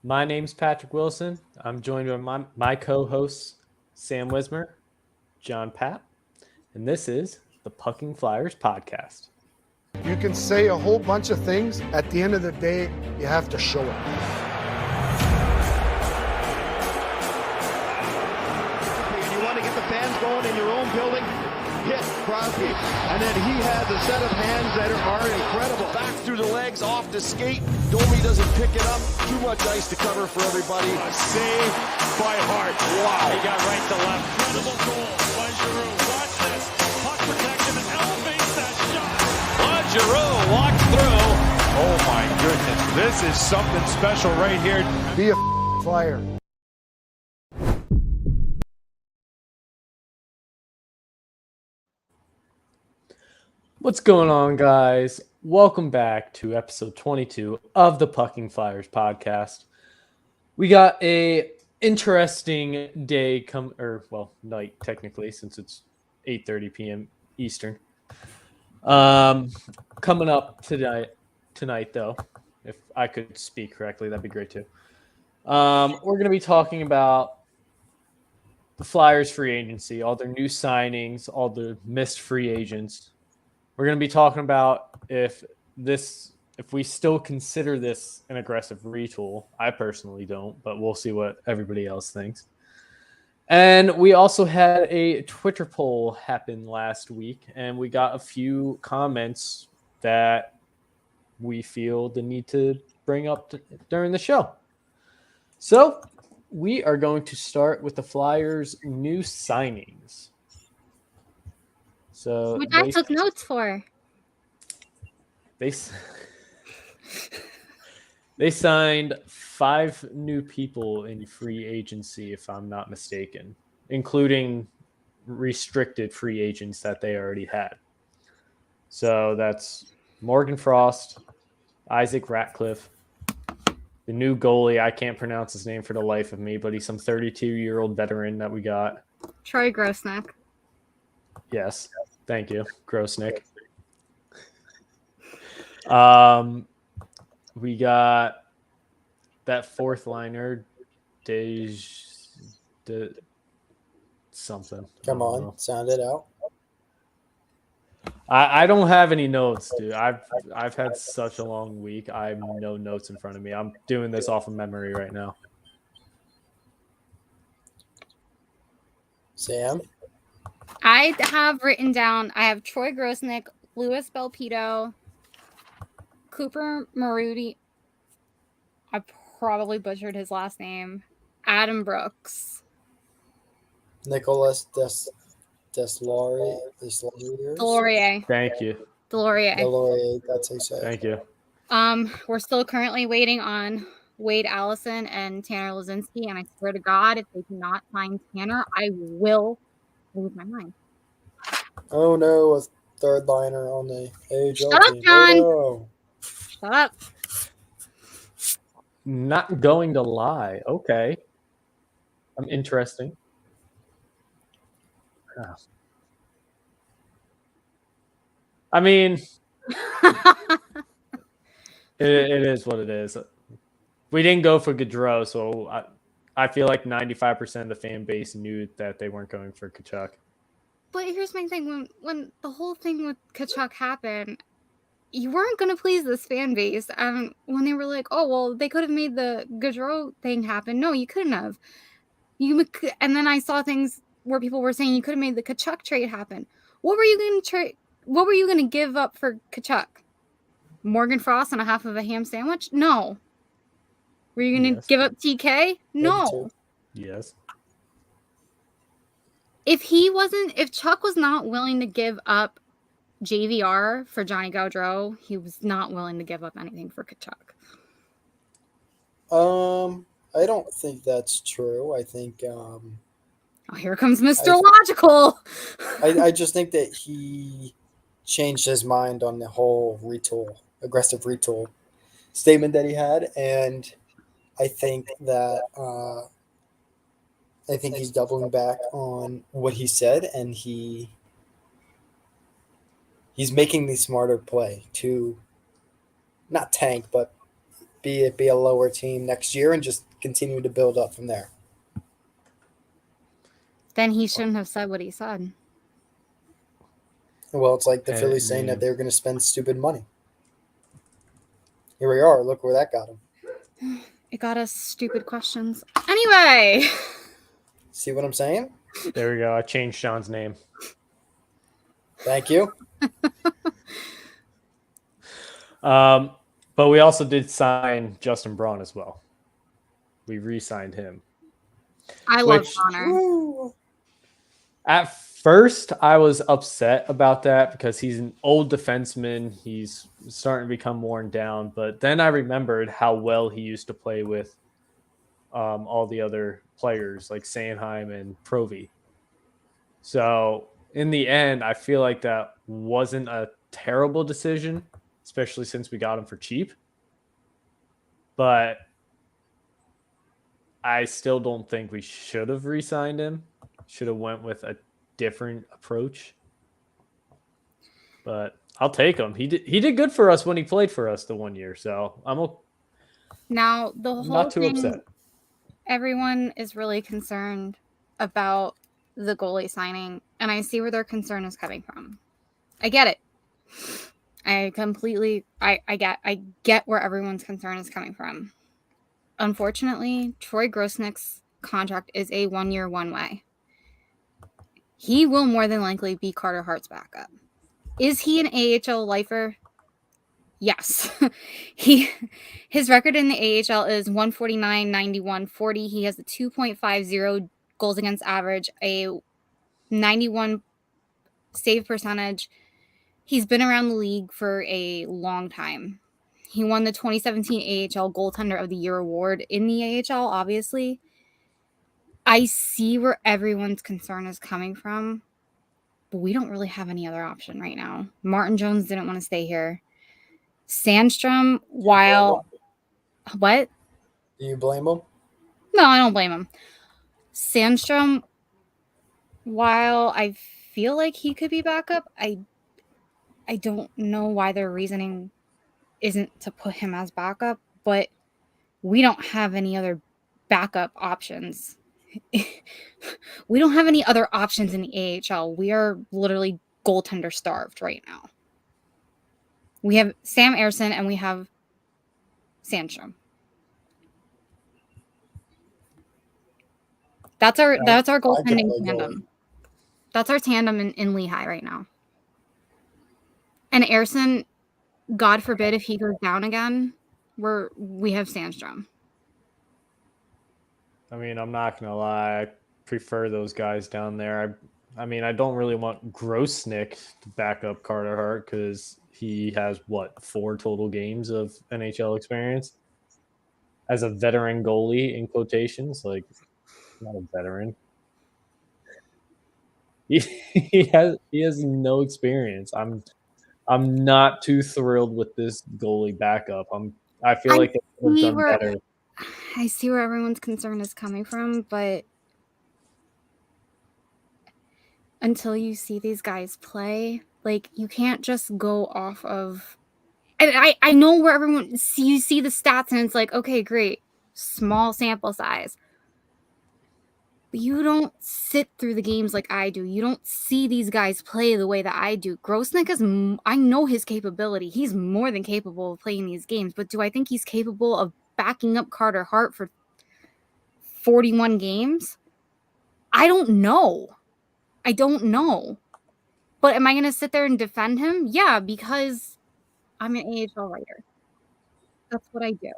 My name's Patrick Wilson. I'm joined by my co-hosts, Sam Wismer, John Papp, and this is the Pucking Flyers podcast. You can say a whole bunch of things. At the end of the day, you have to show it. You want to get the fans going in your own building? Hit Crosby. And then he has a set of hands that are incredible. Back through the legs, off the skate. Domi doesn't pick it up. Too much ice to cover for everybody. A save by Hart. Wow. He got right to left. Incredible goal by Giroux. Watch this. Puck protection and elevates that shot. Giroux walks through. Oh my goodness. This is something special right here. Be a Flyer. What's going on, guys? Welcome back to episode 22 of the Pucking Flyers podcast. We got a interesting day night technically, since it's 8:30 p.m. Eastern. Coming up tonight though, if I could speak correctly, that'd be great too. We're going to be talking about the Flyers free agency, all their new signings, all the missed free agents. We're going to be talking about if we still consider this an aggressive retool. I personally don't, but we'll see what everybody else thinks. And we also had a Twitter poll happen last week, and we got a few comments that we feel the need to bring up during the show. So we are going to start with the Flyers' new signings. So which I took notes for. They signed 5 new people in free agency, if I'm not mistaken, including restricted free agents that they already had. So that's Morgan Frost, Isaac Ratcliffe, the new goalie. I can't pronounce his name for the life of me, but he's some 32-year-old veteran that we got. Troy Grosnick. Yes. Thank you, Grosnick. We got that fourth liner, something. Come on, sound it out. I don't have any notes, dude. I've had such a long week. I have no notes in front of me. I'm doing this off of memory right now. Sam? I have written down, I have Troy Grosnick, Louis Belpedo, Cooper Maruti. I probably butchered his last name. Adam Brooks. Nicholas Deslauriers. Thank you. Deslauriers, that's how you say it. Thank you. We're still currently waiting on Wade Allison and Tanner Lazinski, and I swear to God, if they do not sign Tanner, I will lose my mind. Oh no, a third liner on the AHL Shut up, team. John. Oh, no. Shut up. Not going to lie. Okay. I'm interesting. I mean, it is what it is. We didn't go for Gaudreau, so I feel like 95% of the fan base knew that they weren't going for Tkachuk. But here's my thing. When the whole thing with Tkachuk happened, you weren't going to please this fan base. When they were like, oh, well, they could have made the Gaudreau thing happen. No, you couldn't have. And then I saw things where people were saying you could have made the Tkachuk trade happen. What were you going to trade? What were you going to give up for Tkachuk? Morgan Frost and a half of a ham sandwich? No. Were you going to give up TK? No. Yes. If Chuck was not willing to give up JVR for Johnny Gaudreau, he was not willing to give up anything for Tkachuk. I don't think that's true. I think Oh, here comes Mr. Logical. I just think that he changed his mind on the whole aggressive retool statement that he had, and I think that he's doubling back on what he said, and he's making the smarter play to not tank, but be a lower team next year and just continue to build up from there. Then he shouldn't have said what he said. Well, it's like the Phillies saying that they were going to spend stupid money. Here we are. Look where that got them. It got us stupid questions. Anyway. See what I'm saying? There we go. I changed Sean's name. Thank you. But we also did sign Justin Braun as well. We re-signed him. I love Connor. At first, I was upset about that because he's an old defenseman. He's starting to become worn down. But then I remembered how well he used to play with all the other players like Sanheim and Provy. So in the end, I feel like that wasn't a terrible decision, especially since we got him for cheap. But I still don't think we should have re-signed him. Should have went with a different approach. But I'll take him. He did good for us when he played for us the 1 year. So now the whole not too upset. Everyone is really concerned about the goalie signing, and I see where their concern is coming from. I get it. I get where everyone's concern is coming from. Unfortunately, Troy Grosnick's contract is a 1 year, one way. He will more than likely be Carter Hart's backup. Is he an AHL lifer? Yes. His record in the AHL is 149, 91, 40. He has a 2.50 goals against average, a 91 save percentage. He's been around the league for a long time. He won the 2017 AHL Goaltender of the Year award in the AHL, obviously. I see where everyone's concern is coming from, but we don't really have any other option right now. Martin Jones didn't want to stay here. Sandstrom, while... What? Do you blame him? No, I don't blame him. Sandstrom, while I feel like he could be backup, I don't know why their reasoning isn't to put him as backup, but we don't have any other backup options. We don't have any other options in the AHL. We are literally goaltender starved right now. We have Sam Ersson and we have Sandstrom. That's our goaltending tandem. That's our tandem in Lehigh right now. And Ersson, God forbid if he goes down again, we have Sandstrom. I mean, I'm not going to lie. I prefer those guys down there. I mean, I don't really want Grosnick to back up Carter Hart because he has, 4 total games of NHL experience as a veteran goalie, in quotations. Like, not a veteran. He has no experience. I'm not too thrilled with this goalie backup. I feel like they could have done better. I see where everyone's concern is coming from, but until you see these guys play, like, you can't just go off of... I know where you see the stats and it's like, okay, great, small sample size. But you don't sit through the games like I do. You don't see these guys play the way that I do. Grosnick I know his capability. He's more than capable of playing these games, but do I think he's capable of backing up Carter Hart for 41 games? I don't know. But am I going to sit there and defend him? Yeah, because I'm an AHL writer. That's what I do.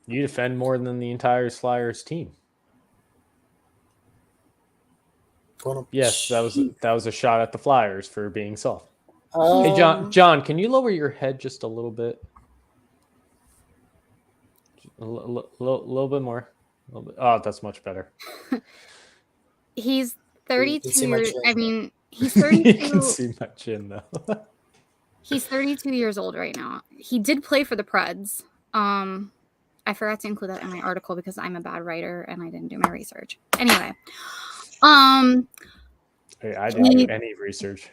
You defend more than the entire Flyers team. Yes, that was a shot at the Flyers for being soft. Hey, John, can you lower your head just a little bit? A little bit more. Oh, that's much better. He's 32 years. I mean, he's 32. You can see my chin though. He's 32 years old right now. He did play for the Preds. I forgot to include that in my article because I'm a bad writer and I didn't do my research. Anyway, hey, I didn't do any research.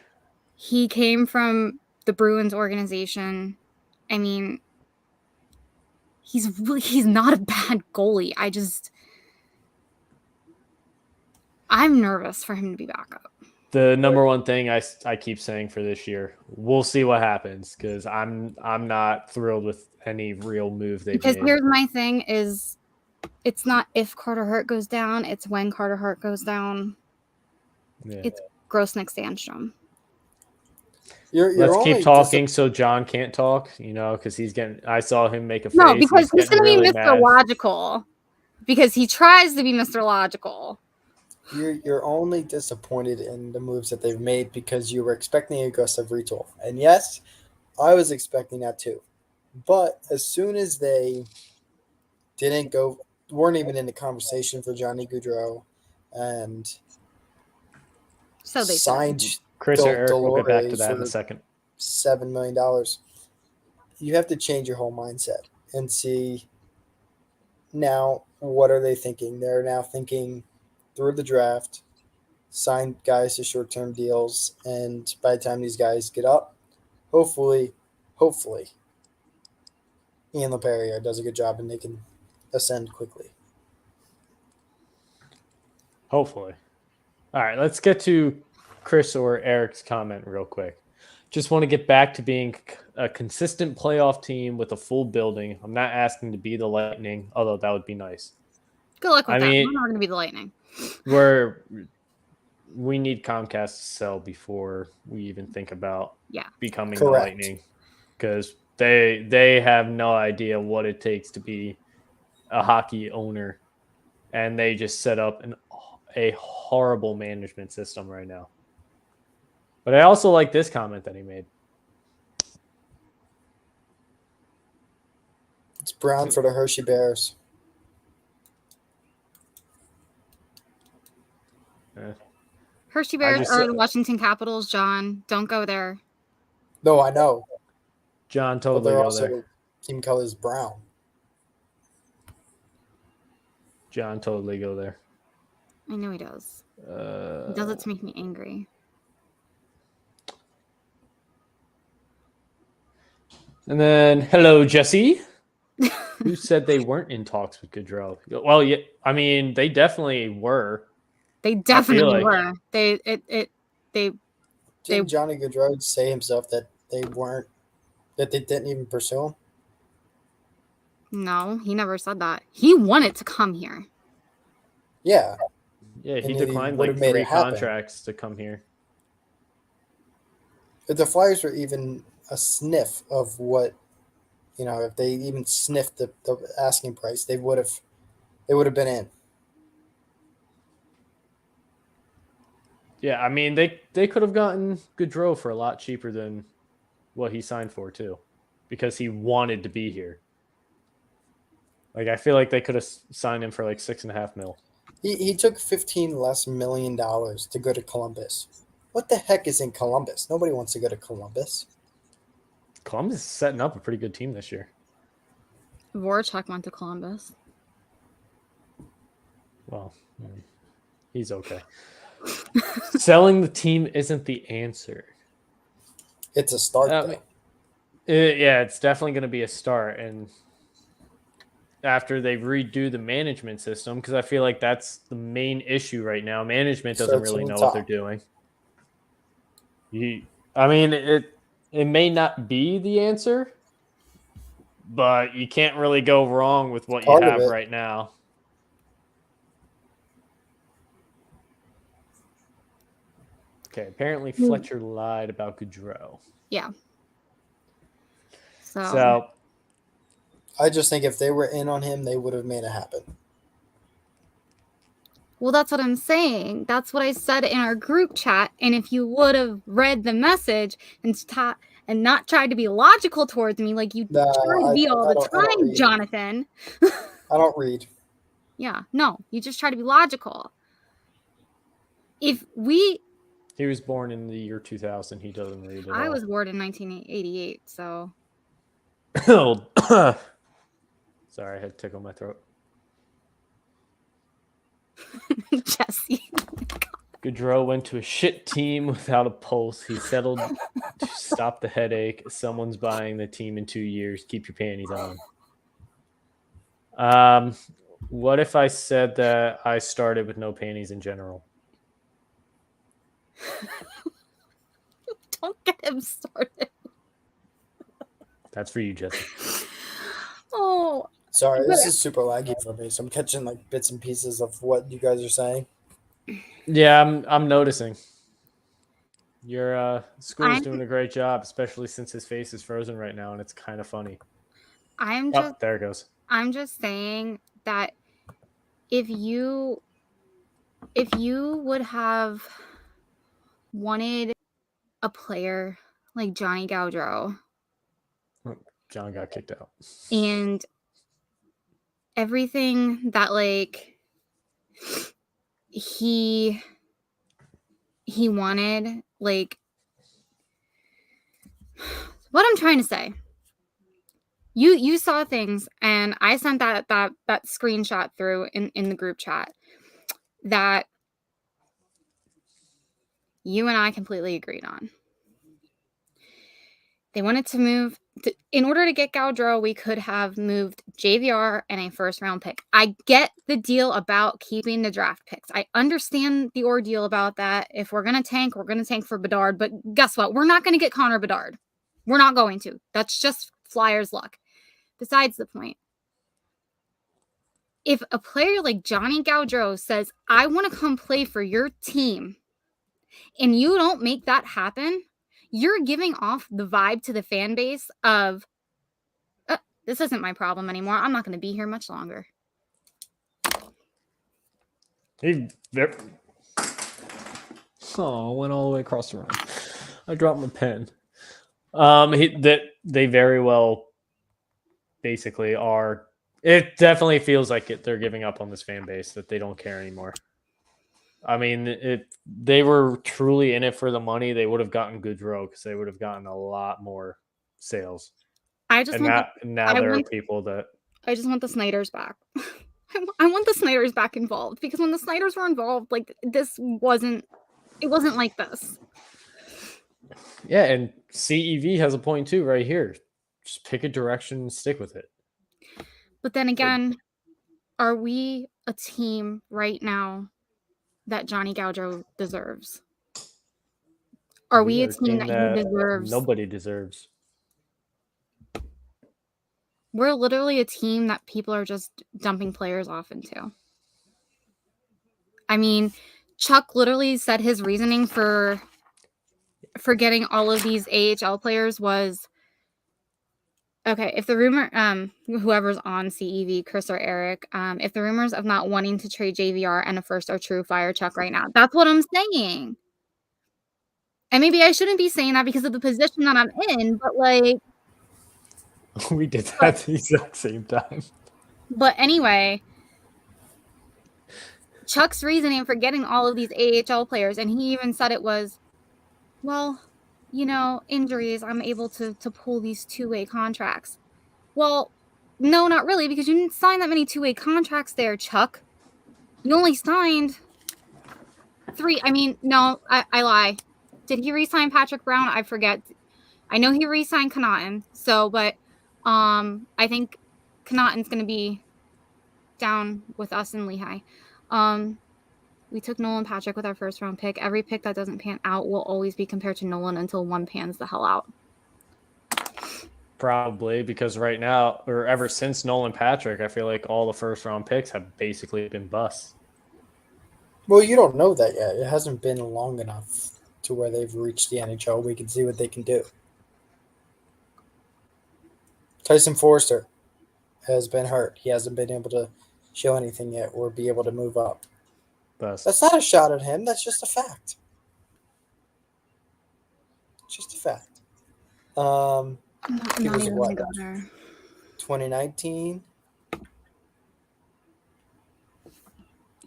He came from the Bruins organization. I mean, he's not a bad goalie. I'm nervous for him to be back up. The number one thing I keep saying for this year, we'll see what happens, because I'm not thrilled with any real move they've Because made. here's my thing is, it's not if Carter Hart goes down, it's when Carter Hart goes down. Yeah. It's Grossnick Sandstrom. Let's keep talking so John can't talk, because he's getting. I saw him make a face. No, because he's going to really be Mr. mad. Logical. Because he tries to be Mr. Logical. You're only disappointed in the moves that they've made because you were expecting an aggressive retool. And yes, I was expecting that too. But as soon as they weren't even in the conversation for Johnny Gaudreau, and so they signed Chris or Eric, we'll get back to Delore that in for a second. $7 million, you have to change your whole mindset and see now what are they thinking. They're now thinking through the draft, sign guys to short-term deals, and by the time these guys get up, hopefully, Ian LaPerriere does a good job and they can ascend quickly. Hopefully. All right, let's get to Chris or Eric's comment real quick. Just want to get back to being a consistent playoff team with a full building. I'm not asking to be the Lightning, although that would be nice. Good luck with that. We're not going to be the Lightning. We need Comcast to sell before we even think about becoming Correct. the Lightning, because they have no idea what it takes to be a hockey owner, and they just set up a horrible management system right now. But I also like this comment that he made. It's brown for the Hershey Bears. Hershey Bears are the Washington Capitals, John. Don't go there. No, I know. John But totally they're go also there. team color is brown. John totally go there. I know he does. He does it to make me angry. And then, hello, Jesse. Who said they weren't in talks with Gaudreau? Well, yeah, I mean, they definitely were. They definitely were. Didn't Johnny Gaudreau say himself that they didn't even pursue him? No, he never said that. He wanted to come here. Yeah. Yeah, he declined like 3 contracts to come here. If the Flyers were even a sniff of what, if they even sniffed the asking price, they would have been in. Yeah, I mean, they could have gotten Gaudreau for a lot cheaper than what he signed for, too, because he wanted to be here. Like, I feel like they could have signed him for like $6.5 million. He took $15 million less to go to Columbus. What the heck is in Columbus? Nobody wants to go to Columbus. Columbus is setting up a pretty good team this year. Voracek went to Columbus. Well, he's okay. Selling the team isn't the answer. It's a start, though. It's definitely going to be a start. And after they redo the management system, because I feel like that's the main issue right now. Management doesn't really know what they're doing. I mean, it may not be the answer, but you can't really go wrong with what you have right now. Okay, apparently Fletcher lied about Gaudreau. Yeah. So I just think if they were in on him, they would have made it happen. Well, that's what I'm saying. That's what I said in our group chat. And if you would have read the message and not tried to be logical towards me like you try to be all the time, Jonathan. I don't read. Yeah, no, you just try to be logical. He was born in the year 2000. He doesn't read at all. I was born in 1988, so. Sorry, I had to tickle my throat. Jesse. Gaudreau went to a shit team without a pulse. He settled to stop the headache. Someone's buying the team in 2 years. Keep your panties on. What if I said that I started with no panties in general? Don't get him started. That's for you, Jesse. Oh, Sorry, this is super laggy for me, so I'm catching like bits and pieces of what you guys are saying. Yeah, I'm noticing. Your school's I'm- doing a great job, especially since his face is frozen right now, and it's kind of funny. I'm There it goes. just saying that if you would have wanted a player like Johnny Gaudreau John got kicked out. and everything that like he wanted, like, what I'm trying to say, you saw things, and I sent that screenshot through in the group chat that you and I completely agreed on. They wanted to move in order to get Gaudreau, we could have moved JVR and a first-round pick. I get the deal about keeping the draft picks. I understand the ordeal about that. If we're going to tank, we're going to tank for Bedard. But guess what? We're not going to get Connor Bedard. We're not going to. That's just Flyers luck. Besides the point. If a player like Johnny Gaudreau says, I want to come play for your team, and you don't make that happen, you're giving off the vibe to the fan base of, this isn't my problem anymore. I'm not going to be here much longer. Went all the way across the room. I dropped my pen. They very well basically are. It definitely feels like they're giving up on this fan base, that they don't care anymore. I mean, if they were truly in it for the money, they would have gotten Gaudreau because they would have gotten a lot more sales. I just want people that I just want the Snyders back. I want the Snyders back involved, because when the Snyders were involved, like, it wasn't like this. Yeah, and CEV has a point too right here. Just pick a direction and stick with it. But then again, are we a team right now that Johnny Gaudreau deserves? Are we a team that he deserves? Nobody deserves. We're literally a team that people are just dumping players off into. I mean, Chuck literally said his reasoning for getting all of these AHL players was, okay, if the rumor, whoever's on CEV, Chris or Eric, if the rumors of not wanting to trade JVR and a first are true, fire Chuck right now. That's what I'm saying. And maybe I shouldn't be saying that because of the position that I'm in, but like, we did that at the exact same time. But anyway, Chuck's reasoning for getting all of these AHL players, and he even said it was, well, injuries, I'm able to pull these two-way contracts. Well, no, not really, because you didn't sign that many two-way contracts there, Chuck. You only signed 3. I mean, no, I lie. Did he re-sign Patrick Brown? I forget. I know he re-signed Connaughton. But I think Connaughton's going to be down with us in Lehigh. We took Nolan Patrick with our first-round pick. Every pick that doesn't pan out will always be compared to Nolan until one pans the hell out. Probably, because right now, or ever since Nolan Patrick, I feel like all the first-round picks have basically been busts. Well, you don't know that yet. It hasn't been long enough to where they've reached the NHL. We can see what they can do. Tyson Forster has been hurt. He hasn't been able to show anything yet or be able to move up. That's not a shot at him. That's just a fact. Just a fact. He was what? 2019.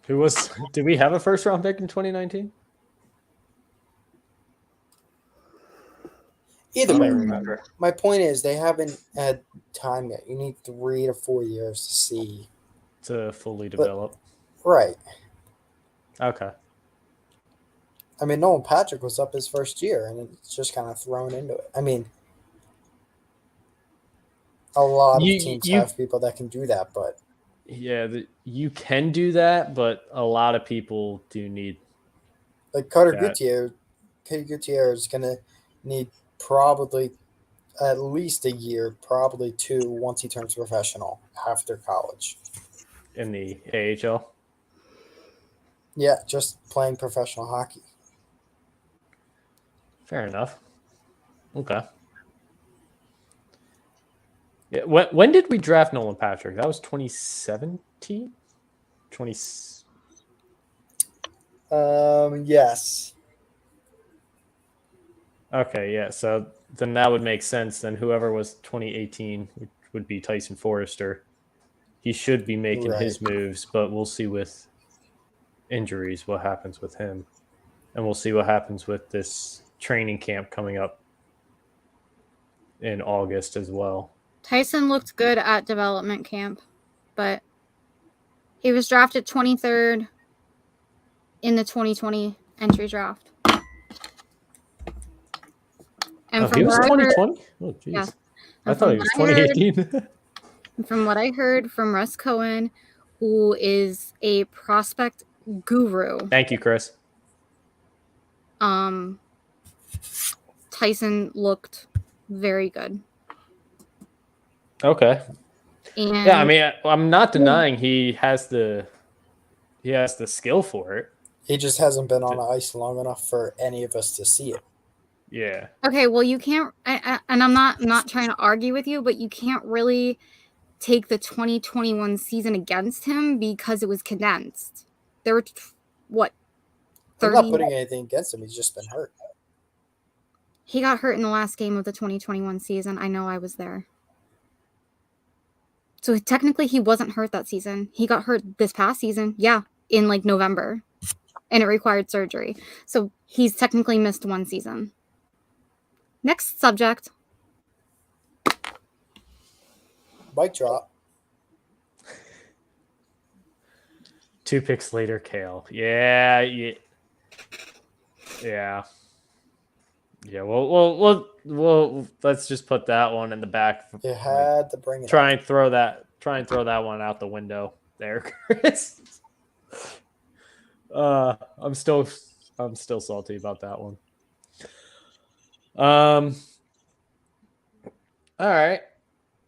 Did we have a first round pick in 2019? Either way, remember. My point is they haven't had time yet. You need 3 to 4 years to see. To fully develop. Right. Okay. I mean, Nolan Patrick was up his first year, and it's just kind of thrown into it. I mean, a lot of teams have people that can do that, but Yeah, you can do that, but a lot of people do need. Like Carter Got Gutierrez is going to need probably at least a year, probably 2, once he turns professional after college. in the AHL. Yeah, just playing professional hockey. Fair enough. Okay. Yeah. When did we draft Nolan Patrick? That was 2017? 20. Yes. Okay, yeah. So then that would make sense. Then whoever was 2018 would be Tyson Forrester. He should be making his moves, but we'll see with injuries what happens with him. And we'll see what happens with this training camp coming up in August as well. Tyson looked good at development camp, but he was drafted 23rd in the 2020 entry draft. And he was 2020? Oh, jeez. Yeah. I thought he was 2018. From what I heard from Russ Cohen, who is a prospect guru. Thank you, Chris. Tyson looked very good. Okay. And yeah, I mean, I'm not denying he has the skill for it. He just hasn't been on the ice long enough for any of us to see it. Yeah. Okay, well, you can't, and I'm not trying to argue with you, but you can't really take the 2021 season against him because it was condensed. There were, what, 30? I'm not putting anything against him. He's just been hurt. He got hurt in the last game of the 2021 season. I know, I was there. So technically he wasn't hurt that season. He got hurt this past season. Yeah, in like November. And it required surgery. So he's technically missed one season. Next subject. Mic drop. 2 picks later, Kale. Yeah. Well, let's just put that one in the back. You had to bring it. Try and throw that one out the window there, Chris. I'm still salty about that one. All right.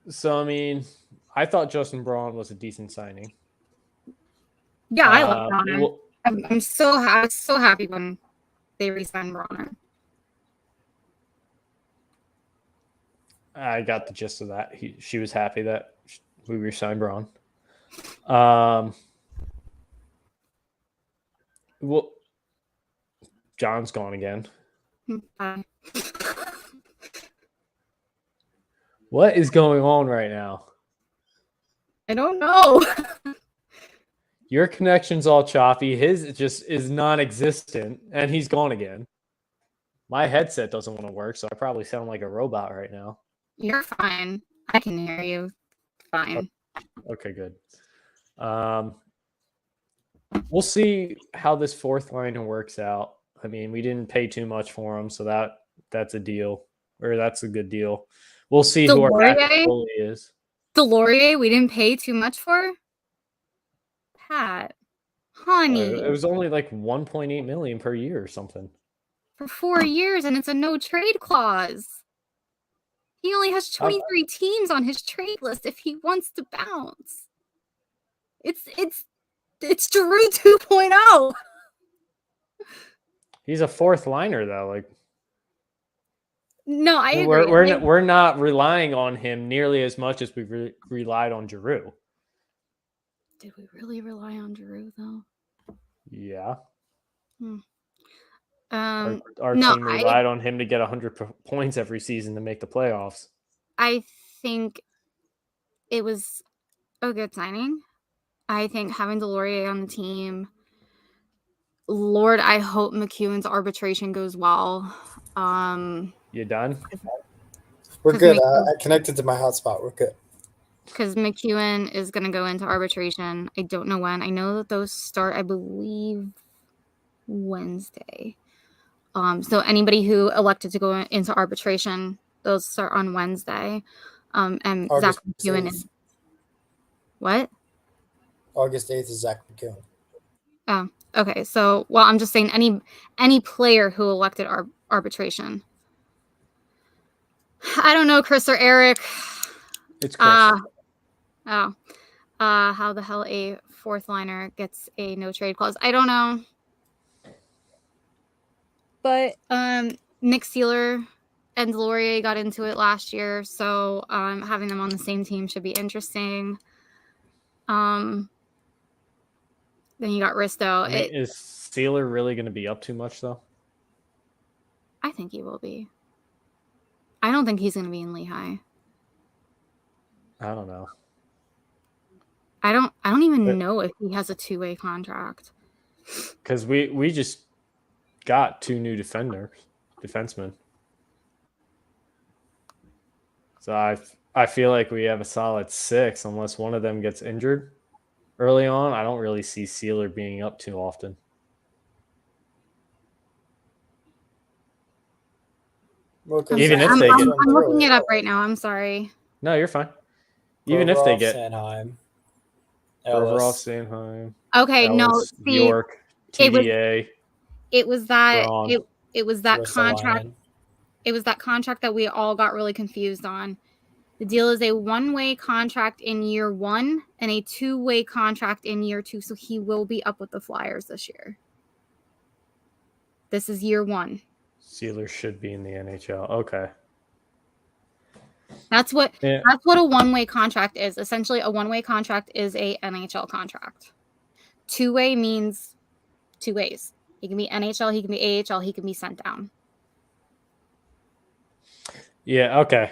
So I mean, I thought Justin Braun was a decent signing. Yeah, I love Bronner. I'm so happy when they re-signed Bronner. I got the gist of that. She was happy that we re-signed Braun. Well, John's gone again. What is going on right now? I don't know. Your connection's all choppy. His just is non-existent, and he's gone again. My headset doesn't want to work, so I probably sound like a robot right now. You're fine. I can hear you. Fine. Okay, good. We'll see how this fourth liner works out. I mean, we didn't pay too much for him, so that's a deal, or that's a good deal. We'll see who our backup goalie is. Delorier, we didn't pay too much for? Pat, honey. It was only like $1.8 million per year or something. For 4 years, and it's a no trade clause. He only has 23 teams on his trade list if he wants to bounce. It's Giroux 2.0. He's a fourth liner though. Like, no, I agree. We're not relying on him nearly as much as we relied on Giroux. Did we really rely on Giroux though? Yeah. Our team relied on him to get 100 points every season to make the playoffs. I think it was a good signing. I think having Delorier on the team, Lord, I hope McEwen's arbitration goes well. You done? We're good. I connected to my hotspot. We're good. Because McEwen is going to go into arbitration. I don't know when. I know that those start, I believe, Wednesday. So anybody who elected to go into arbitration, those start on Wednesday. And Zach McEwen is... What? August 8th is Zach McCune. Oh, okay. So, well, I'm just saying any player who elected arbitration. I don't know, Chris or Eric. It's Chris. How the hell a fourth liner gets a no trade clause? I don't know. But Nick Sealer and Laurier got into it last year, so having them on the same team should be interesting. Then you got Risto. I mean, is Sealer really going to be up too much, though? I think he will be. I don't think he's going to be in Lehigh. I don't know. I don't even know if he has a two-way contract. Because we just got 2 new defensemen. So I feel like we have a solid 6 unless one of them gets injured early on. I don't really see Sealer being up too often. Even if they get, I'm looking it up right now. I'm sorry. No, you're fine. Even if they get Sanheim, Provorov, Sanheim, okay, Ellis, no, see, York, TDA. It was that Braun, it was that contract. Ristolainen. It was that contract that we all got really confused on. The deal is a one-way contract in year 1 and a two-way contract in year 2. So he will be up with the Flyers this year. This is year 1. Sealer should be in the NHL. Okay. That's what a one-way contract is. Essentially, a one-way contract is a NHL contract. Two-way means 2 ways. He can be NHL, he can be AHL, he can be sent down. Yeah, okay.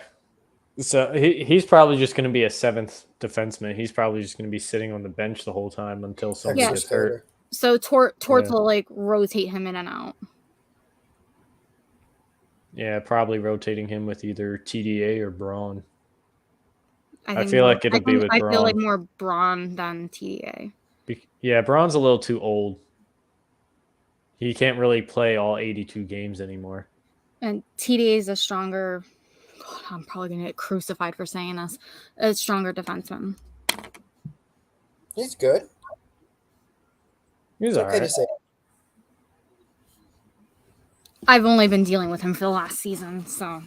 So he's probably just going to be a 7th defenseman. He's probably just going to be sitting on the bench the whole time until someone gets hurt. So Torts will like rotate him in and out. Yeah, probably rotating him with either TDA or Braun. I feel like it'll be with Braun. I feel like more Braun than TDA. Yeah, Braun's a little too old. He can't really play all 82 games anymore. And TDA is a stronger... God, I'm probably going to get crucified for saying this. A stronger defenseman. He's good. He's all right. To say. I've only been dealing with him for the last season, so...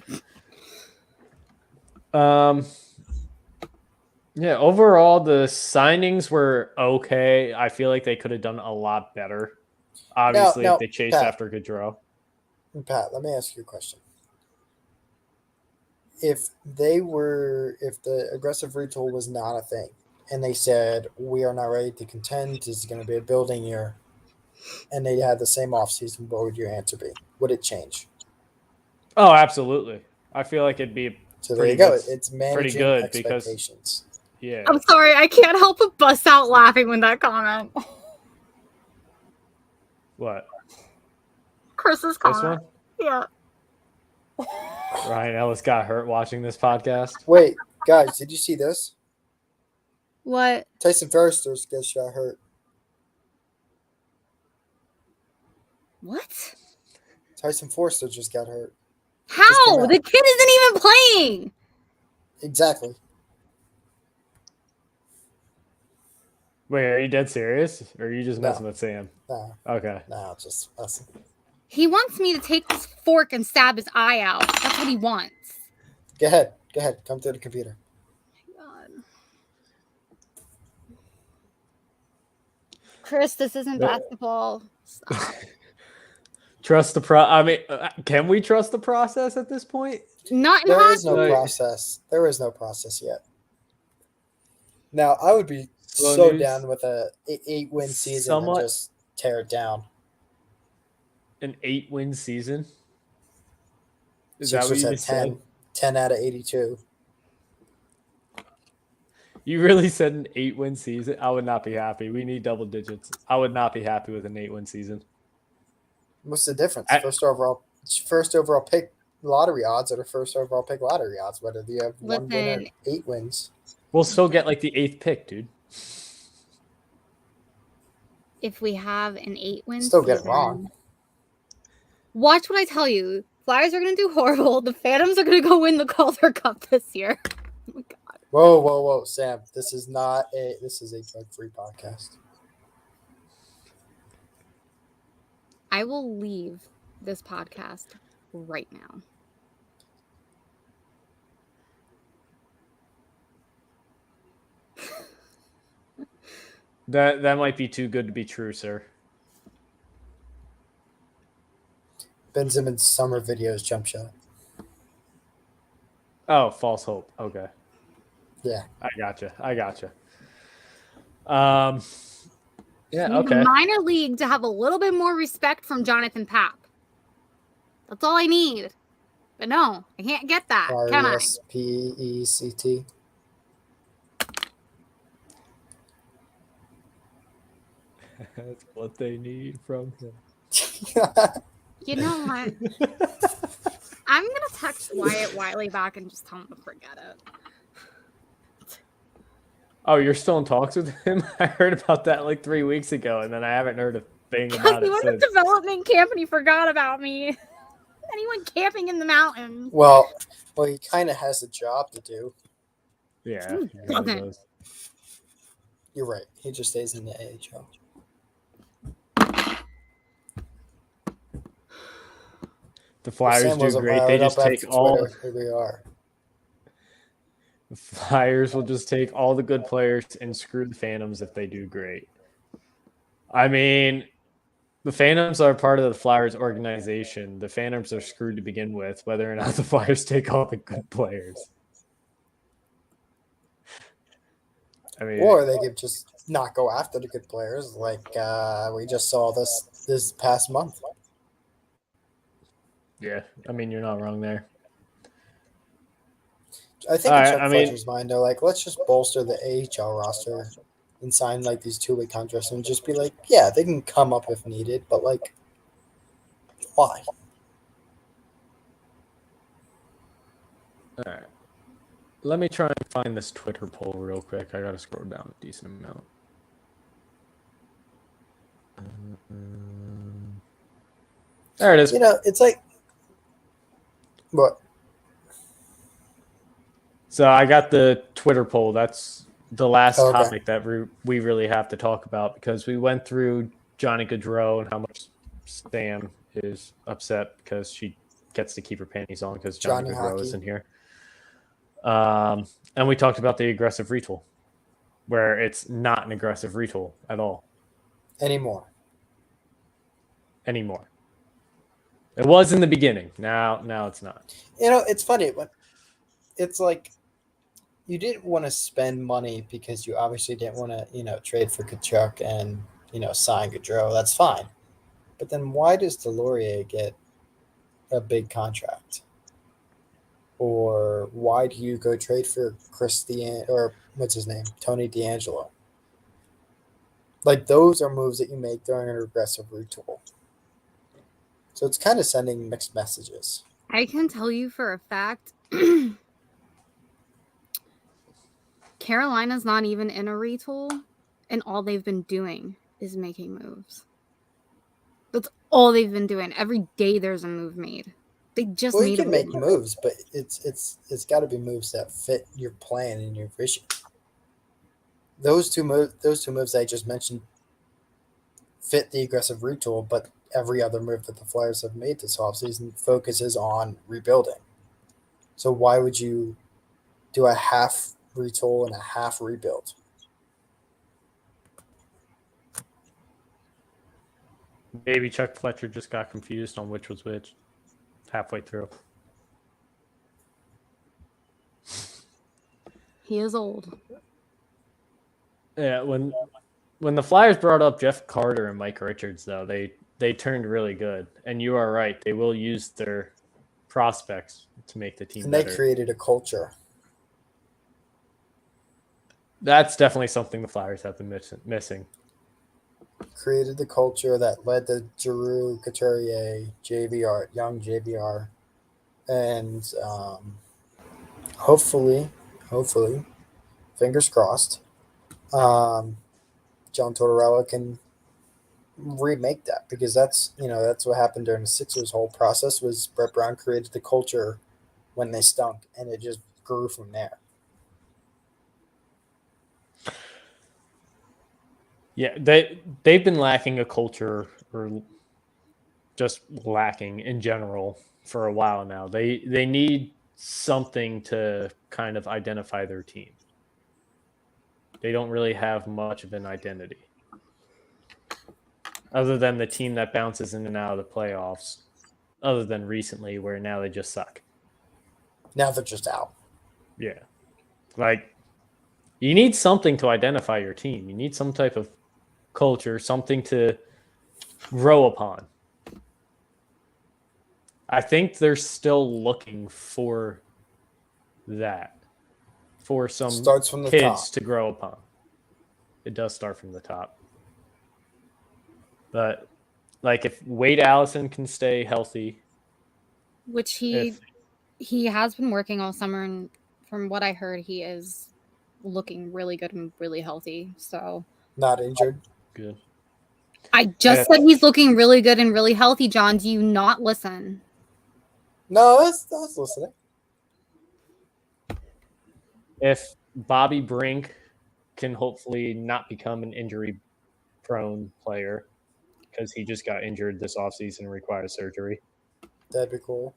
Yeah, overall, the signings were okay. I feel like they could have done a lot better. Obviously, if they chased after Gaudreau. Pat, let me ask you a question. If the aggressive retool was not a thing, and they said, we are not ready to contend, this is going to be a building year, and they had the same offseason, what would your answer be? Would it change? Oh, absolutely. I feel like it'd be so there you go. It's managing pretty good expectations. Yeah. I'm sorry, I can't help but bust out laughing with that comment. What? Chris's comment. Yeah. Ryan Ellis got hurt watching this podcast. Wait, guys, did you see this? What? Tyson Forster gets got hurt. What? Tyson Forster just got hurt. How? The kid isn't even playing. Exactly. Wait, are you dead serious? Or are you just messing with Sam? No. Okay. No, just us. He wants me to take this fork and stab his eye out. That's what he wants. Go ahead. Come through the computer. Oh my God. Chris, this isn't basketball. Stop. Trust the can we trust the process at this point? Not in There is no hockey. process. There is no process yet. Now, I would be Slow news. down with a 8-win season and just tear it down. An 8-win season? Is Sixers that what you had just said? 10 out of 82. You really said an 8-win season? I would not be happy. We need double digits. I would not be happy with an 8-win season. What's the difference? First overall pick lottery odds or first overall pick lottery odds, whether you have 1 win or 8 wins. We'll still get like the 8th pick, dude. If we have an 8-win Still get it wrong. Watch what I tell you. Flyers are going to do horrible. The Phantoms are going to go win the Calder Cup this year. Oh my God. Whoa, Sam! This is a drug-free podcast. I will leave this podcast right now. That might be too good to be true, sir. Ben Simmons' summer videos jump shot. Oh, false hope. Okay. Yeah. I gotcha. Yeah, Need okay. minor league to have a little bit more respect from Jonathan Papp. That's all I need. But no, I can't get that, can I? RESPECT. That's what they need from him. You know what? I'm going to text Wyatt Wiley back and just tell him to forget it. Oh, you're still in talks with him? I heard about that like 3 weeks ago, and then I haven't heard a thing about He it went since. to development camp and he forgot about me. And he went camping in the mountains. Well, he kind of has a job to do. Yeah. He he really doesn't. does. You're right. He just stays in the AHL. The Flyers Sam do wasn't great. They fired just up take after all. Twitter. Here we are. The Flyers will just take all the good players and screw the Phantoms if they do great. I mean, the Phantoms are part of the Flyers organization. The Phantoms are screwed to begin with, whether or not the Flyers take all the good players. I mean, Or they could just not go after the good players, like we just saw this past month. yeah, I mean, you're not wrong there. I think All in right, Chuck I mean- Fletcher's mind, they're like, let's just bolster the AHL roster and sign like these 2-way contracts and just be like, yeah, they can come up if needed, but like, why? All right. Let me try and find this Twitter poll real quick. I got to scroll down a decent amount. There it is. You know, it's like, what? So I got the Twitter poll. That's the last Okay. topic that we really have to talk about because we went through Johnny Gaudreau and how much Sam is upset because she gets to keep her panties on because Johnny Gaudreau Hockey. isn't here. And we talked about the aggressive retool, where it's not an aggressive retool at all Anymore. It was in the beginning. Now it's not. You know, it's funny. But it's like you didn't want to spend money because you obviously didn't want to, trade for Kachuk and, sign Gaudreau. That's fine. But then why does Delorier get a big contract? Or why do you go trade for or what's his name? Tony DeAngelo? Like, those are moves that you make during an aggressive retool. So it's kind of sending mixed messages. I can tell you for a fact, Carolina's not even in a retool, and all they've been doing is making moves. That's all they've been doing. Every day there's a move made. They just Well, made you can a make move. moves, but it's got to be moves that fit your plan and your vision. Those two moves I just mentioned fit the aggressive retool, but every other move that the Flyers have made this offseason focuses on rebuilding. So why would you do a half retool and a half rebuild? Maybe Chuck Fletcher just got confused on which was which halfway through. He is old. Yeah, when the Flyers brought up Jeff Carter and Mike Richards, though, they turned really good. And you are right; they will use their prospects to make the team And better. they created a culture. That's definitely something the Flyers have been missing. Created the culture that led to Giroux, Couturier, JVR, young JVR, and hopefully, fingers crossed, John Tortorella can remake that, because that's what happened during the Sixers' whole process. Was Brett Brown created the culture when they stunk, and it just grew from there. Yeah, they've been lacking a culture, or just lacking in general for a while now. They need something to kind of identify their team. They don't really have much of an identity, other than the team that bounces in and out of the playoffs. Other than recently, where now they just suck. Now they're just out. Yeah, like you need something to identify your team. You need some type of culture, something to grow upon. I think they're still looking for that, for some Starts from the kids top. to grow upon. It does start from the top. But like if Wade Allison can stay healthy, Which he has been working all summer, and from what I heard, he is looking really good and really healthy. So Not injured. good. I just said he's looking really good and really healthy, John. Do you not listen? No, that's listening. If Bobby Brink can hopefully not become an injury-prone player, because he just got injured this offseason and requires surgery. That'd be cool.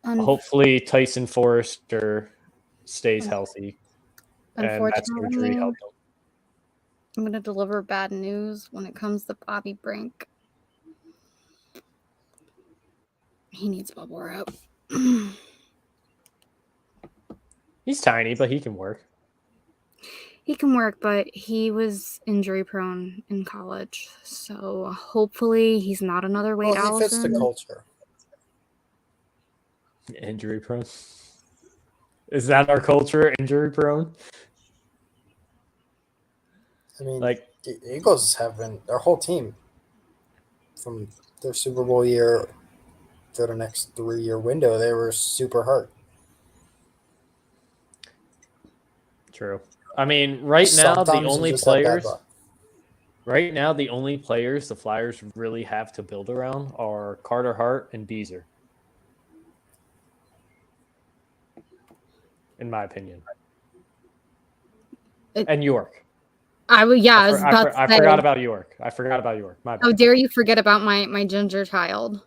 Hopefully Tyson Forrester stays healthy, and that surgery Unfortunately, helped him. I'm going to deliver bad news when it comes to Bobby Brink. He needs bubble wrap. He's tiny, but he can work. He can work, but he was injury prone in college. So hopefully he's not another Wade Well, he fits the Allison. culture. Injury prone. Is that our culture? Injury prone? I mean, Like the Eagles have been, their whole team from their Super Bowl year to the next 3-year window, they were super hurt. true. I mean, right now Sometimes the you only just have bad players luck. right now the only players the Flyers really have to build around are Carter Hart and Beezer. In my opinion. And York. I forgot about York. My bad. How dare you forget about my ginger child?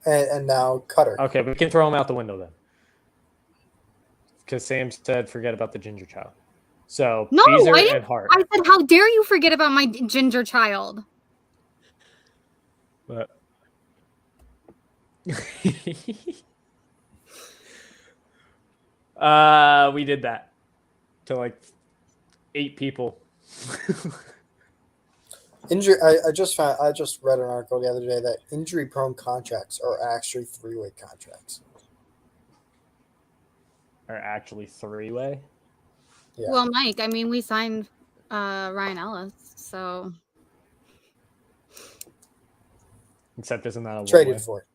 And now Cutter. Okay, we can throw him out the window then. Because Sam said forget about the ginger child. So No, Beezer I didn't. and Hart. I said, how dare you forget about my ginger child? But we did that to like 8 people. Injury. I just read an article the other day that injury-prone contracts are actually 3-way contracts. Are actually 3-way. Yeah. Well, Mike, I mean, we signed Ryan Ellis, so Except isn't that a Traded one-way? for.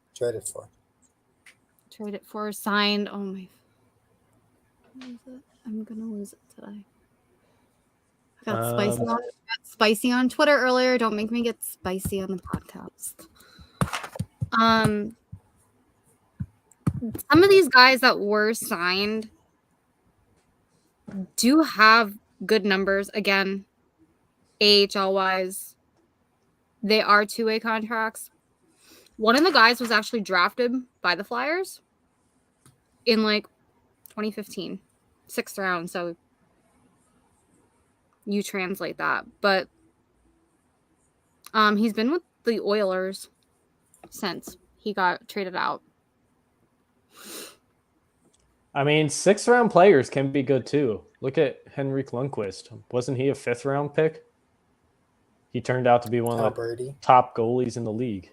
traded for, signed. Oh my! What is it? I'm gonna lose it today. I got spicy on Twitter earlier. Don't make me get spicy on the podcast. Some of these guys that were signed do have good numbers. Again, AHL wise, they are 2-way contracts. One of the guys was actually drafted by the Flyers in like 2015, 6th round. So you translate that, but he's been with the Oilers since he got traded out. I mean, 6th-round players can be good too. Look at Henrik Lundqvist. Wasn't he a 5th-round pick? He turned out to be one of the top goalies in the league.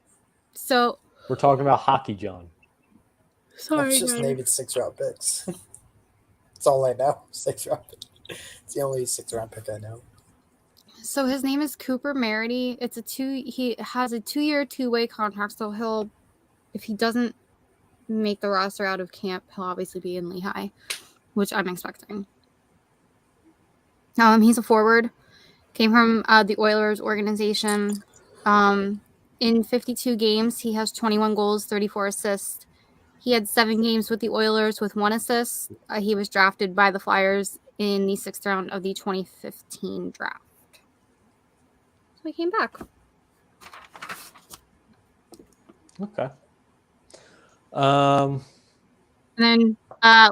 So we're talking about hockey, John. Sorry, I'm just naming 6-round picks. That's all I know. 6-round pick. It's the only 6th-round pick I know. So his name is Cooper Merity. He has a 2-year, 2-way contract. So he'll, if he doesn't make the roster out of camp, he'll obviously be in Lehigh, which I'm expecting. He's a forward. Came from the Oilers organization. In 52 games, he has 21 goals, 34 assists. He had 7 games with the Oilers with 1 assist. He was drafted by the Flyers in the 6th round of the 2015 draft. So he came back. Okay. And then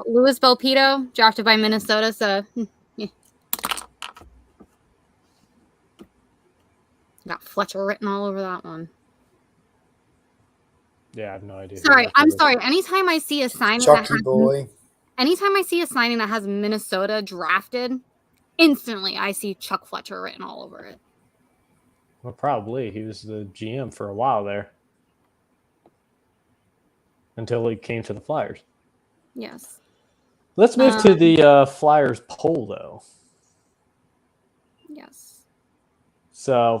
Louis Belpito, drafted by Minnesota. So yeah. Got Fletcher written all over that one. Yeah, I have no idea. Sorry, I'm sorry. Anytime I see a signing anytime I see a signing that has Minnesota drafted, instantly I see Chuck Fletcher written all over it. Well, probably. He was the GM for a while there. Until he came to the Flyers. Yes. Let's move to the Flyers poll, though. Yes. So,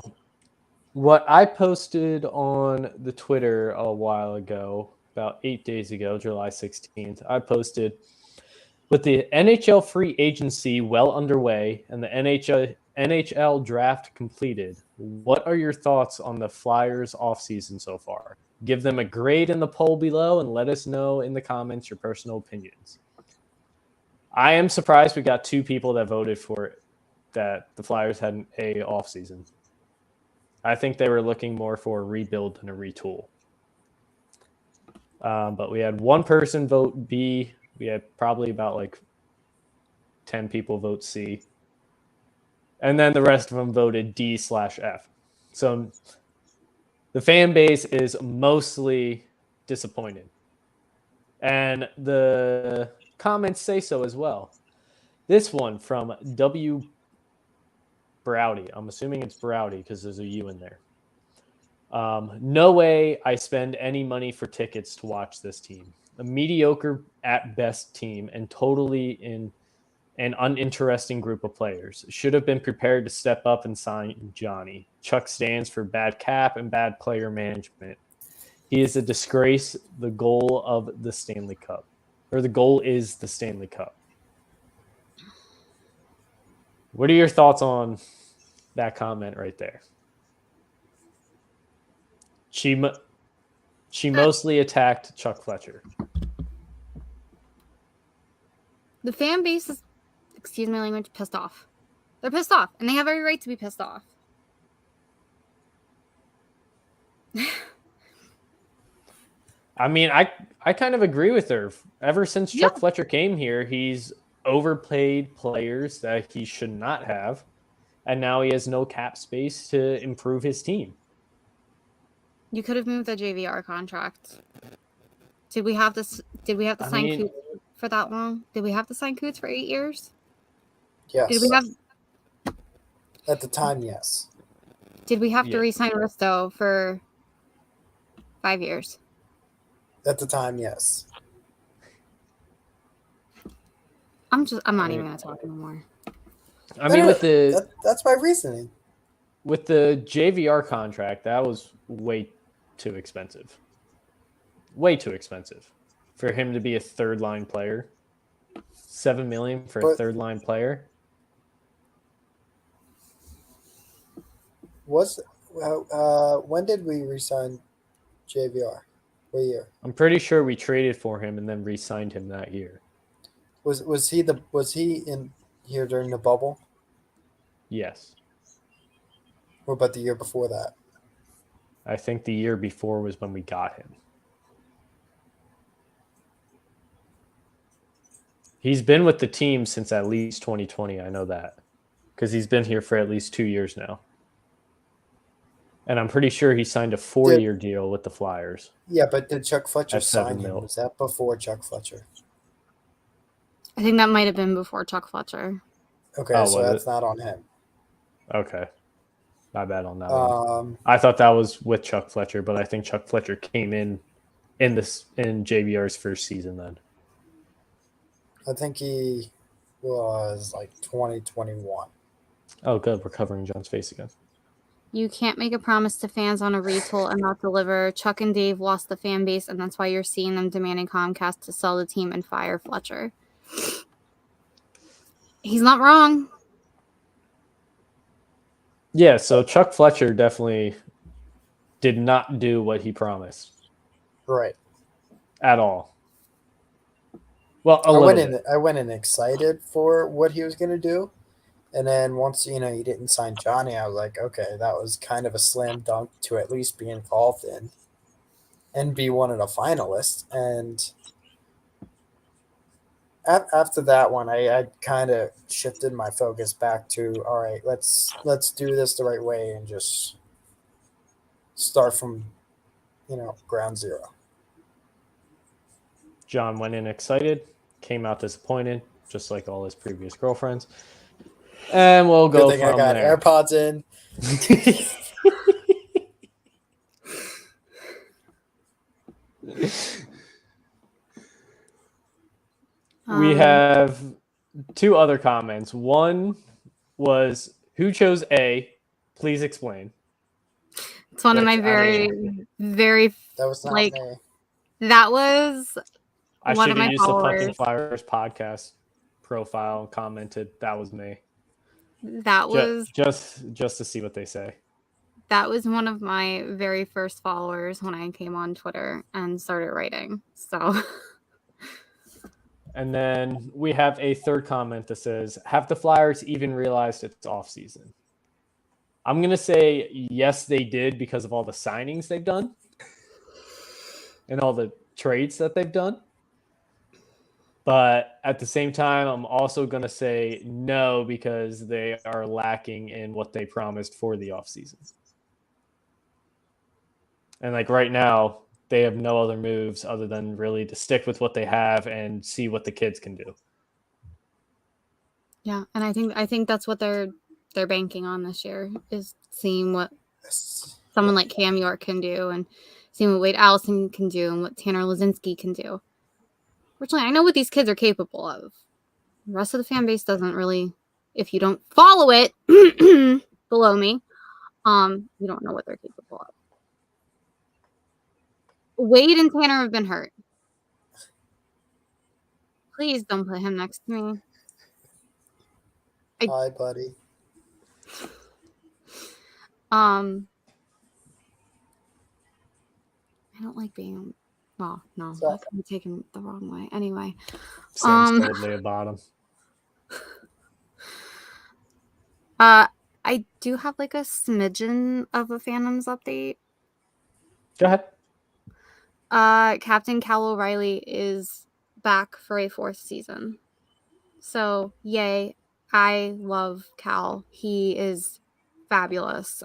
what I posted on the Twitter a while ago, about 8 days ago, July 16th, I posted, with the NHL free agency well underway and the NHL draft completed, what are your thoughts on the Flyers offseason so far? Give them a grade in the poll below and let us know in the comments your personal opinions. I am surprised we got 2 people that voted for it, that the Flyers had an A offseason. I think they were looking more for a rebuild than a retool. But we had 1 person vote B. We had probably about like 10 people vote C. And then the rest of them voted D/F. So the fan base is mostly disappointed. And the comments say so as well. This one from W. Browdy. I'm assuming it's Browdy because there's a U in there. No way I spend any money for tickets to watch this team. A mediocre at best team and totally in an uninteresting group of players. Should have been prepared to step up and sign Johnny. Chuck stands for bad cap and bad player management. He is a disgrace. The goal of the Stanley Cup. Or the goal is the Stanley Cup. What are your thoughts on that comment right there? She mostly attacked Chuck Fletcher. The fan base is, excuse my language, pissed off. They're pissed off, and they have every right to be pissed off. I mean, I kind of agree with her. Ever since Chuck Fletcher came here, he's overpaid players that he should not have, and now he has no cap space to improve his team. You could have moved the JVR contract. Did we have to sign Coots for that long? Did we have to sign Coots for 8 years? Yes. Did we have? At the time, yes. Did we have to re-sign Risto for 5 years? At the time, yes. I'm not even gonna talk anymore. I mean, that's my reasoning. With the JVR contract, that was way too expensive. Way too expensive for him to be a third line player. $7 million for a third line player. When did we resign JVR? What year? I'm pretty sure we traded for him and then re-signed him that year. Was he in here during the bubble? Yes. What about the year before that? I think the year before was when we got him. He's been with the team since at least 2020. I know that because he's been here for at least 2 years now. And I'm pretty sure he signed a 4-year deal with the Flyers. Yeah, but did Chuck Fletcher sign him? Mil. Was that before Chuck Fletcher? I think that might have been before Chuck Fletcher. Okay, so that's not on him. Okay. My bad on that one. I thought that was with Chuck Fletcher, but I think Chuck Fletcher came in JVR's first season then. I think he was like 2021. Oh, good. We're covering John's face again. You can't make a promise to fans on a retool and not deliver. Chuck and Dave lost the fan base, and that's why you're seeing them demanding Comcast to sell the team and fire Fletcher. He's not wrong. Yeah, so Chuck Fletcher definitely did not do what he promised. Right. At all. Well, I went in excited for what he was going to do, And then once, you didn't sign Johnny, I was like, okay, that was kind of a slam dunk to at least be involved in and be one of the finalists. And after that one, I kind of shifted my focus back to, all right, let's do this the right way and just start from, ground zero. John went in excited, came out disappointed, just like all his previous girlfriends. And we'll go Good thing from I got there. AirPods in. We have two other comments. One was, who chose A? Please explain. It's one of Which, my very That was not like me. that was I one should of my have used the followers. Fucking Flyers podcast profile and commented that was me. That was just to see what they say. That was one of my very first followers when I came on Twitter and started writing. So And then we have a third comment that says, have the Flyers even realized it's offseason? I'm going to say yes, they did, because of all the signings they've done and all the trades that they've done. But at the same time, I'm also going to say no, because they are lacking in what they promised for the offseason. And like right now, they have no other moves other than really to stick with what they have and see what the kids can do. yeah, and I think that's what they're banking on this year, is seeing what someone like Cam York can do and seeing what Wade Allison can do and what Tanner Lazinski can do. Fortunately, I know what these kids are capable of. The rest of the fan base doesn't really. If you don't follow it below me, you don't know what they're capable of. Wade and Tanner have been hurt. Please don't put him next to me. Hi, buddy. I don't like being. Well, no, So- that could be taken the wrong way. Anyway, Sam's totally about him. I do have like a smidgen of a Phantoms update. Go ahead. Captain Cal O'Reilly is back for a 4th season. So, yay. I love Cal. He is fabulous.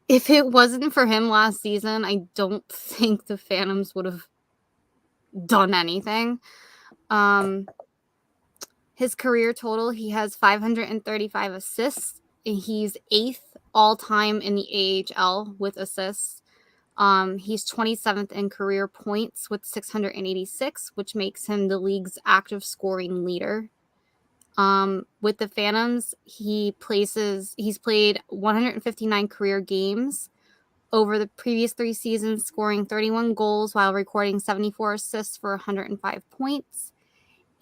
If it wasn't for him last season, I don't think the Phantoms would have done anything. His career total, he has 535 assists, and he's 8th all-time in the AHL with assists. He's 27th in career points with 686, which makes him the league's active scoring leader. With the Phantoms, he's played 159 career games over the previous 3 seasons, scoring 31 goals while recording 74 assists for 105 points.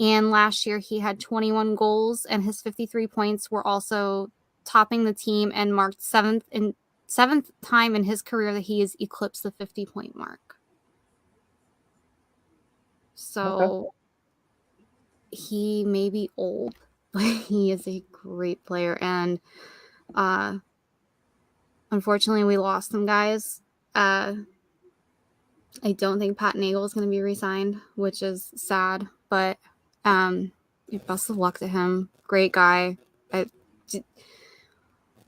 And last year he had 21 goals, and his 53 points were also topping the team and marked 7th time in his career that he has eclipsed the 50-point mark. So he may be old, but he is a great player. And unfortunately, we lost some guys. I don't think Pat Nagel is going to be re-signed, which is sad. But best of luck to him. Great guy.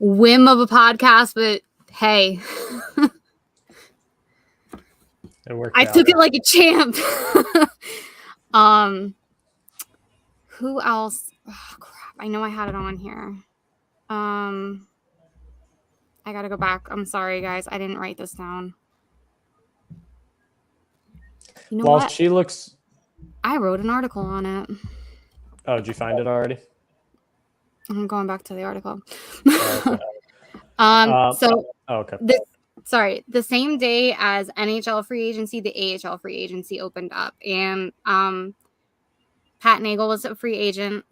Whim of a podcast, but hey. I took it like a champ. Who else? Oh, crap. I know I had it on here. I gotta go back. I'm sorry, guys. I didn't write this down. You know what? She looks. I wrote an article on it. Oh, did you find it already? I'm going back to the article. Okay. The same day as NHL free agency, the AHL free agency opened up, and Pat Nagel was a free agent.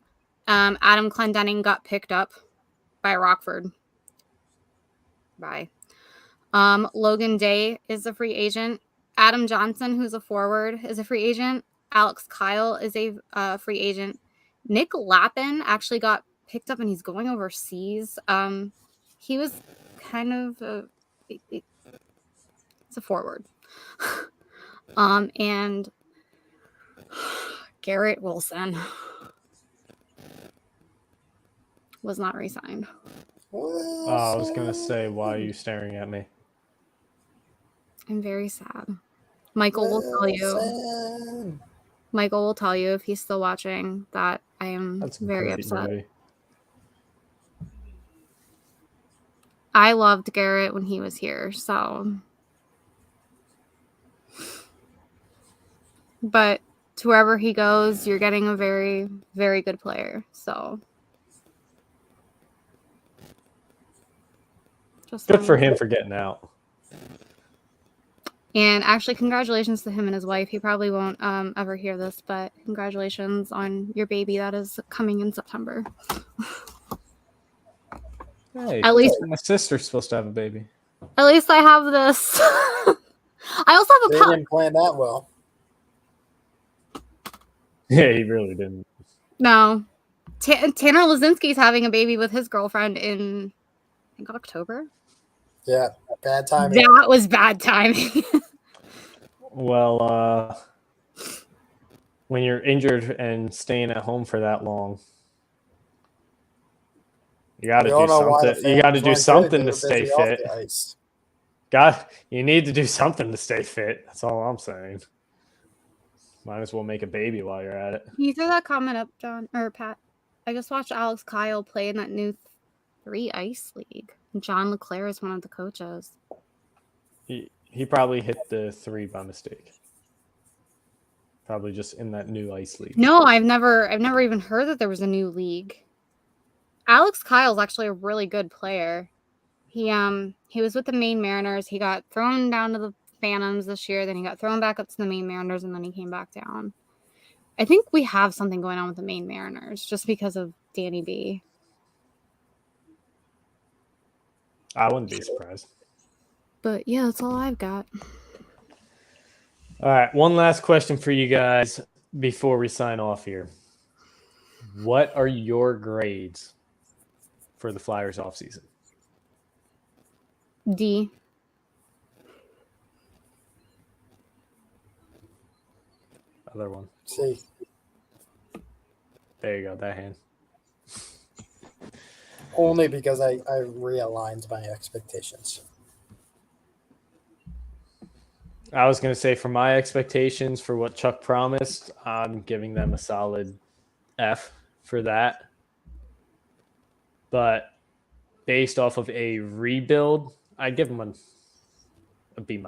Adam Clendenning got picked up by Rockford. Bye. Logan Day is a free agent. Adam Johnson, who's a forward, is a free agent. Alex Kyle is a free agent. Nick Lappin actually got picked up and he's going overseas. He was kind of it's a forward. And Garrett Wilson was not re-signed. I was going to say, why are you staring at me? I'm very sad. Michael will tell you. Michael will tell you if he's still watching that I am very upset. Movie. I loved Garrett when he was here, so. But to wherever he goes, you're getting a very, very good player. So. Just good for him for getting out. And actually, congratulations to him and his wife. He probably won't ever hear this, but congratulations on your baby that is coming in September. Hey, at least my sister's supposed to have a baby. At least I have this. I also have a They didn't plan that well. Yeah, he really didn't. No. Tanner Lazinski's having a baby with his girlfriend in, I think, October. Yeah, bad timing. That was bad timing. Well, when you're injured and staying at home for that long, you got to do something. You got to do something to stay fit. You need to do something to stay fit. That's all I'm saying. Might as well make a baby while you're at it. Can you throw that comment up, John or Pat? I just watched Alex Kyle play in that new 3 ice league. John LeClaire is one of the coaches. He probably hit the 3 by mistake. Probably just in that new ice league. No, I've never even heard that there was a new league. Alex Kyle's actually a really good player. He was with the Maine Mariners. He got thrown down to the Phantoms this year. Then he got thrown back up to the Maine Mariners, and then he came back down. I think we have something going on with the Maine Mariners just because of Danny B. I wouldn't be surprised. But yeah, that's all I've got. All right, one last question for you guys before we sign off here. What are your grades for the Flyers offseason? D. Other one. C. There you go, that hand. Only because I realigned my expectations. I was going to say, for my expectations for what Chuck promised, I'm giving them a solid F for that. But based off of a rebuild, I'd give them a B-.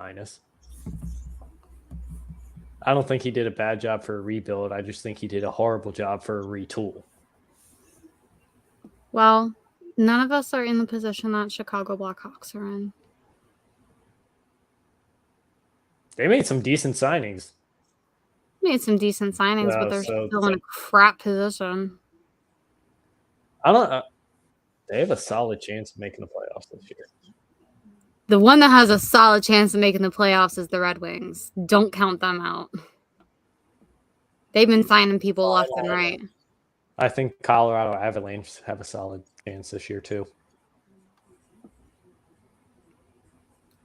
I don't think he did a bad job for a rebuild. I just think he did a horrible job for a retool. Well, none of us are in the position that Chicago Blackhawks are in. They made some decent signings. But they're still in a crap position. They have a solid chance of making the playoffs this year. The one that has a solid chance of making the playoffs is the Red Wings. Don't count them out. They've been signing people left and right. I think Colorado Avalanche have a solid chance this year too.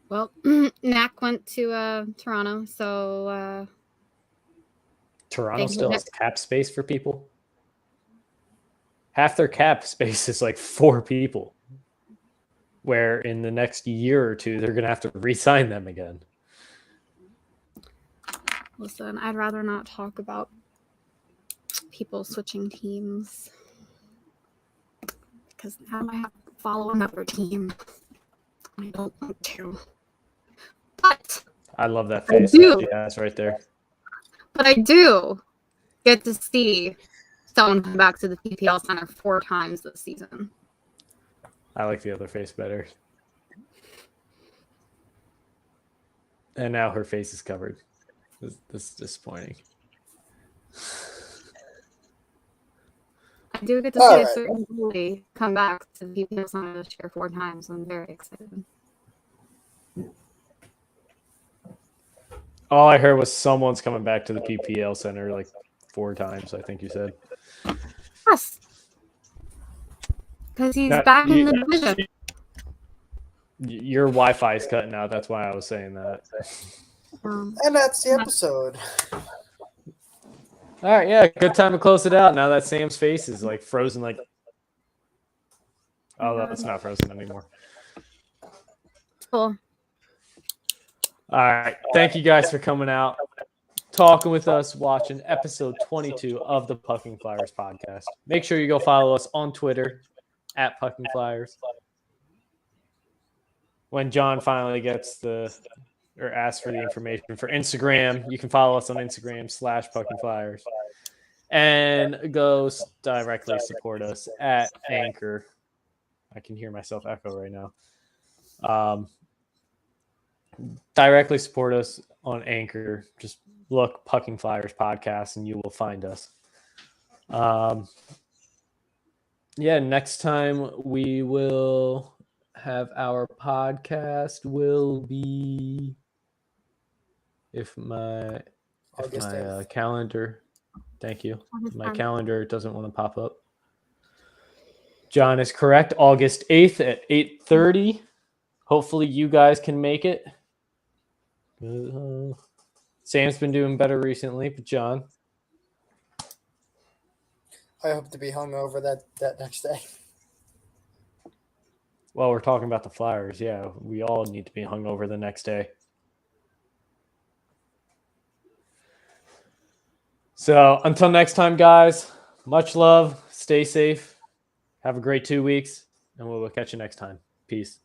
Well, Knack went to Toronto, so Toronto still has cap space for people. Half their cap space is like 4 people, where in the next year or two, they're going to have to re-sign them again. Listen, I'd rather not talk about people switching teams because now I have to follow another team. I don't want to. But I love that face that she has right there. But I do get to see someone come back to the PPL Center 4 times this season. I like the other face better. And now her face is covered. This is disappointing. I do get to see a certain goalie come back to the PPL Center this year 4 times. I'm very excited. All I heard was someone's coming back to the PPL Center like 4 times, I think you said. Yes. Because he's Now, back in the division. Your Wi-Fi is cutting out. That's why I was saying that. And that's the episode. All right, yeah, good time to close it out. Now that Sam's face is like frozen, like it's not frozen anymore. Cool. All right, thank you guys for coming out, talking with us, watching episode 22 of the Pucking Flyers podcast. Make sure you go follow us on Twitter at Pucking Flyers. When John finally gets asks for the information for Instagram, you can follow us on Instagram /Pucking Flyers. And go directly support us at Anchor. I can hear myself echo right now. Directly support us on Anchor. Just look Pucking Flyers podcast and you will find us. Next time we will have our podcast will be if my calendar. Thank you. My calendar doesn't want to pop up. John is correct. August 8th at 8:30. Hopefully you guys can make it. Sam's been doing better recently, but John. I hope to be hungover that next day. Well, we're talking about the Flyers. Yeah, we all need to be hungover the next day. So until next time, guys, much love. Stay safe. Have a great 2 weeks, and we'll catch you next time. Peace.